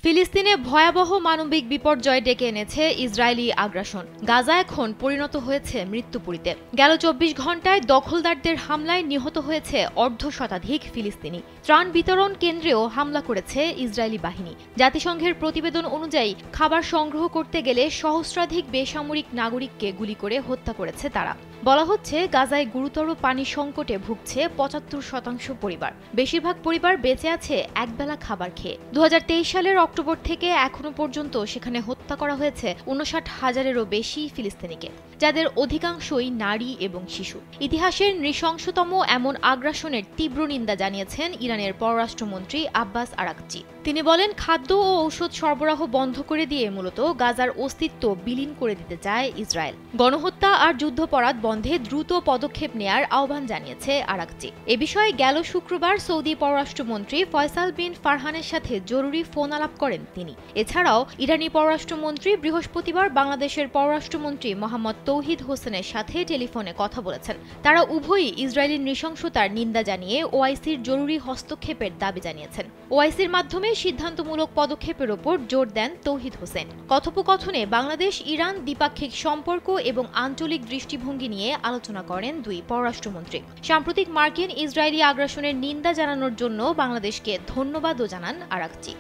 ফিলিস্তিনে ভয়াবহ মানবিক বিপর্যয় ডেকে এনেছে ইসরায়েলি আগ্রাসন। গাজা এখন পরিণত হয়েছে মৃত্যুপুরীতে। গেল ২৪ ঘণ্টায় দখলদারদের হামলায় নিহত হয়েছে অর্ধশতাধিক ফিলিস্তিনি। ত্রাণ বিতরণ কেন্দ্রেও হামলা করেছে ইসরায়েলি বাহিনী। জাতিসংঘের প্রতিবেদন অনুযায়ী খাবার সংগ্রহ করতে গেলে সহস্রাধিক বেসামরিক নাগরিককে গুলি করে হত্যা করেছে তারা। বলা হচ্ছে, গাজায় গুরুতর পানি সংকটে ভুগছে ৭৫% পরিবার। বেশিরভাগ পরিবার বেঁচে আছে একবেলা খাবার খেয়ে। ২০২৩ সালের অক্টোবর থেকে এখনো পর্যন্ত সেখানে হত্যা করা হয়েছে ৫৯,০০০-এরও বেশি ফিলিস্তিনিকে, যাদের অধিকাংশই নারী এবং শিশু। ইতিহাসের নৃশংসতম এমন আগ্রাসনের তীব্র নিন্দা জানিয়েছেন ইরানের পররাষ্ট্রমন্ত্রী আব্বাস আরাকচি। তিনি বলেন, খাদ্য ও ঔষধ সরবরাহ বন্ধ করে দিয়ে মূলত গাজার অস্তিত্ব বিলীন করে দিতে চায় ইসরায়েল। গণহত্যা আর যুদ্ধাপরাধ বন্ধে দ্রুত পদক্ষেপ নেয়ার আহ্বান জানিয়েছে আরাকচি। এ বিষয়ে গেল শুক্রবার সৌদি পররাষ্ট্রমন্ত্রী ফয়সাল বিন ফারহানের সাথে জরুরি ফোন আলাপ করেন তিনি। এছাড়াও ইরানি পররাষ্ট্রমন্ত্রী বৃহস্পতিবার বাংলাদেশের পররাষ্ট্রমন্ত্রী মোহাম্মদ তৌহিদ হোসেনের সাথে টেলিফোনে কথা বলেছেন। তারা উভয়ই ইসরায়েলি নৃশংসতার নিন্দা জানিয়ে ওআইসির জরুরি হস্তক্ষেপের দাবি জানিয়েছেন। ওআইসির মাধ্যমে সিদ্ধান্তমূলক পদক্ষেপের ওপর জোর দেন তৌহিদ হোসেন। কথোপকথনে বাংলাদেশ ইরান দ্বিপাক্ষিক সম্পর্ক এবং আঞ্চলিক দৃষ্টিভঙ্গি নিয়ে আলোচনা করেন দুই পররাষ্ট্রমন্ত্রী। সাম্প্রতিক মার্কিন ইসরায়েলি আগ্রাসনের নিন্দা জানানোর জন্য বাংলাদেশকে ধন্যবাদও জানান আরাকচি।